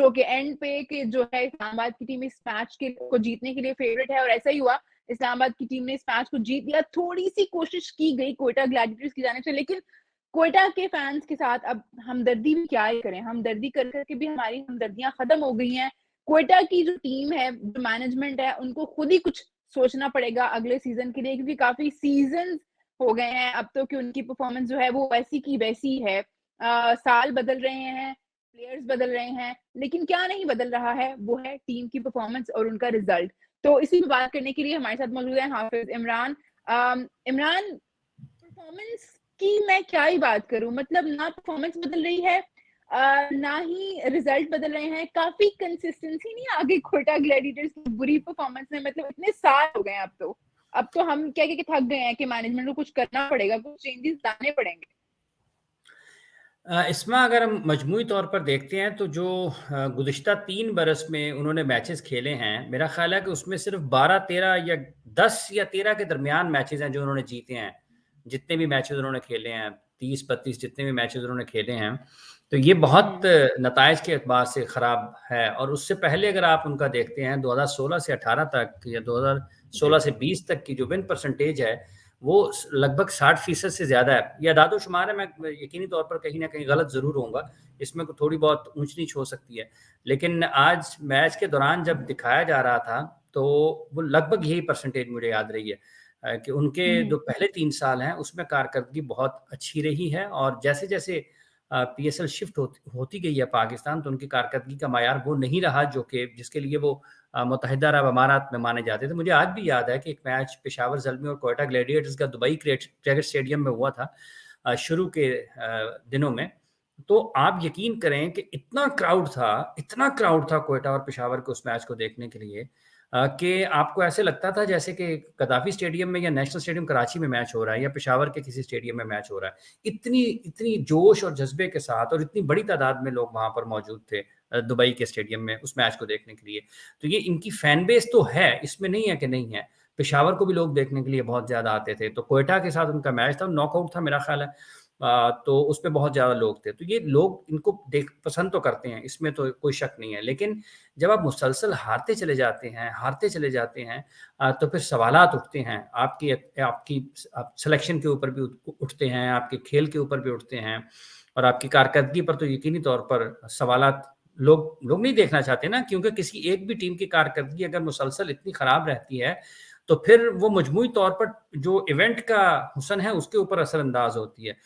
Show के and पे कि जो है इस्लामाबाद की टीम इस मैच को जीतने के लिए फेवरेट है और ऐसा ही हुआ। इस्लामाबाद की टीम ने इस मैच को जीत लिया। थोड़ी-सी कोशिश की गई क्वेटा ग्लैडिएटर्स की जानिब से, लेकिन क्वेटा के फैन्स के साथ अब हमदर्दी भी क्या ही करें, हमदर्दी कर के भी हमारी हमदर्दियाँ खत्म हो गई हैं। क्वेटा की जो टीम है, जो मैनेजमेंट है, उनको खुद ही कुछ सोचना पड़ेगा अगले सीज़न के लिए, क्योंकि काफ़ी सीज़न्स हो गए हैं अब तो कि उनकी परफ़ॉर्मेंस जो है वो वैसी की वैसी है। साल बदल रहे हैं, प्लेयर्स बदल रहे हैं, लेकिन क्या नहीं बदल रहा है, वो है टीम की परफ़ॉर्मेंस और उनका रिज़ल्ट। तो इसी पे बात करने के लिए हमारे साथ मौजूद हैं हाफ़िज़ इमरान। इमरान, परफ़ॉर्मेंस की मैं क्या ही बात करूँ, मतलब ना परफ़ॉर्मेंस बदल रही है, ना ही रिज़ल्ट बदल रहे हैं, काफ़ी कंसिस्टेंसी नहीं आ गई क्वेटा ग्लैडिएटर्स की बुरी परफ़ॉर्मेंस में, मतलब इतने साल हो गए हैं अब तो। अब तो हम कह के थक गए हैं कि मैनेजमेंट को कुछ करना पड़ेगा, कुछ चेंजेस लाने पड़ेंगे। इसमें अगर हम मजमूई तौर पर देखते हैं तो जो गुज़िश्ता 3 बरस में उन्होंने मैचेस खेले हैं, मेरा ख़्याल है कि उसमें सिर्फ़ 12-13 या 10 या 13 के दरमियान मैचेस हैं जो उन्होंने जीते हैं। जितने भी मैचेस उन्होंने खेले हैं, 30-32 जितने भी मैचेस उन्होंने खेले हैं, तो ये बहुत हुँ, नताइज के एतबार से ख़राब है। और उससे पहले अगर आप उनका देखते हैं 2016 से 18 तक या 2016 से बिल्कुल। 20 तक की जो विन परसेंटेज है, वो लगभग 60% से ज़्यादा है। ये अदाद-ओ-शुमार है, मैं यकीनी तौर पर कहीं न कहीं गलत ज़रूर होऊँगा, इसमें थोड़ी बहुत ऊँच-नीच हो सकती है। लेकिन आज मैच के दौरान जब दिखाया जा रहा था, तो वो लगभग यही परसेंटेज मुझे याद रही है कि उनके हुँ, जो हुँ। पहले 3 साल हैं, उसमें कारकर्दगी बहुत अच्छी रही है और जैसे-जैसे पीएसएल शिफ्ट होती गई है पाकिस्तान, तो उनकी कारकर्दगी का मायार वो नहीं रहा जो कि जिसके लिए वो मुत्तहिदा अरब अमारात में माने जाते थे। मुझे आज भी याद है कि एक मैच पेशावर ज़ल्मी और क्वेटा ग्लैडिएटर्स का दुबई क्रिकेट स्टेडियम में हुआ था शुरू के दिनों में। तो आप यकीन करें कि इतना क्राउड था क्वेटा और पेशावर के उस मैच को देखने के लिए कि आपको ऐसे लगता था जैसे कि गद्दाफ़ी स्टेडियम में या नेशनल स्टेडियम कराची में मैच हो रहा है या पेशावर के किसी स्टेडियम में मैच हो रहा है। इतनी इतनी जोश और जज़्बे के साथ और इतनी बड़ी तादाद में लोग वहाँ पर मौजूद थे दुबई के स्टेडियम में उस मैच को देखने के लिए। तो ये इनकी फैन बेस तो है, इसमें नहीं है कि नहीं है। पेशावर को भी लोग देखने के लिए बहुत ज़्यादा आते थे। तो क्वेटा के साथ उनका मैच था, नॉकआउट था मेरा ख़्याल है। तो उसपे बहुत ज़्यादा लोग थे। तो ये लोग इनको देख पसंद तो करते हैं, इसमें तो कोई शक नहीं है। लेकिन जब आप मुसलसल हारते चले जाते हैं तो फिर सवालात उठते हैं। आपकी आपकी आप सिलेक्शन के ऊपर भी उठते हैं, आपके खेल के ऊपर भी उठते हैं और आपकी कारकर्दगी पर तो यकीनी तौर पर सवालात लोग लोग नहीं देखना चाहते ना, क्योंकि किसी एक भी टीम की कारकर्दगी अगर मुसलसल इतनी खराब रहती है, तो फिर वो मजमूई तौर पर जो इवेंट का हुस्न है, उसके ऊपर असरअंदाज होती है।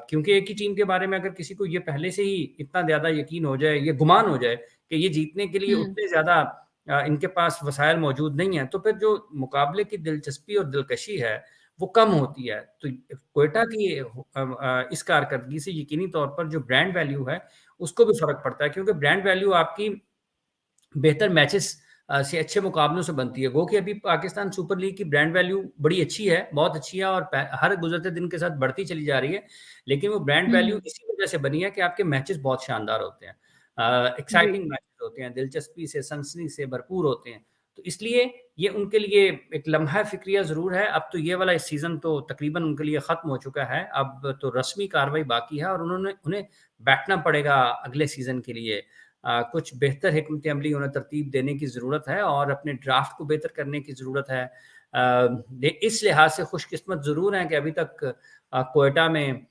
क्योंकि एक ही टीम के बारे में अगर किसी को ये पहले से ही इतना ज़्यादा यकीन हो जाए, ये गुमान हो जाए कि ये जीतने के लिए हुँ, उतने ज़्यादा इनके पास वसाइल मौजूद नहीं हैं, तो फिर जो मुकाबले की दिलचस्पी और दिलकशी है, वो कम होती है। तो क्वेटा की इस कारकर्दगी से यकीनी तौर पर जो ब्रांड वैल्यू है, उसको भी फ़र्क पड़ता है, क्योंकि ब्रांड वैल्यू आपकी बेहतर मैचेस से अच्छे मुकाबलों से बनती है। गो कि अभी पाकिस्तान सुपर लीग की ब्रांड वैल्यू बड़ी अच्छी है, बहुत अच्छी है और हर गुज़रते दिन के साथ बढ़ती चली जा रही है। लेकिन वो ब्रांड हुँ, वैल्यू हुँ। इसी वज़ह से बनी है कि आपके मैचेस बहुत शानदार होते हैं। जी। एक्साइटिंग मैचेस होते हैं, दिलचस्पी से, सनसनी से भरपूर होते हैं। तो इसलिए ये उनके लिए एक लम्हा फ़िक्रिया ज़रूर है। अब तो ये वाला इस सीज़न तो तकरीबन उनके लिए ख़त्म हो चुका है। अब तो रस्मी कार्रवाई बाकी है और उन्हें बैठना पड़ेगा अगले सीज़न के लिए। कुछ बेहतर हिकमत अमली उन्हें तरतीब देने की ज़रूरत है और अपने ड्राफ्ट को बेहतर करने की ज़रूरत है। इस लिहाज से खुशकिस्मत ज़रूर हैं कि अभी तक क्वेटा में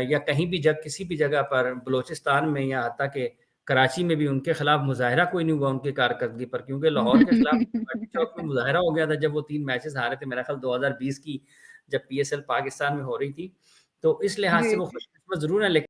या कहीं भी जग किसी भी जगह पर बलूचिस्तान में या हत्ता कि कराची में भी उनके खिलाफ मुज़ाहिरा कोई नहीं हुआ उनकी कारकर्दगी पर, क्योंकि लाहौर के खिलाफ पार्टी चौक में मुज़ाहिरा हो गया था जब वो 3 मैचेज़ हारे थे, मेरा ख़्याल 2020 की जब पीएसएल पाकिस्तान में हो रही थी। तो इस लिहाज से जी। वो खुशकिस्मत ज़रूर हैं, लेकिन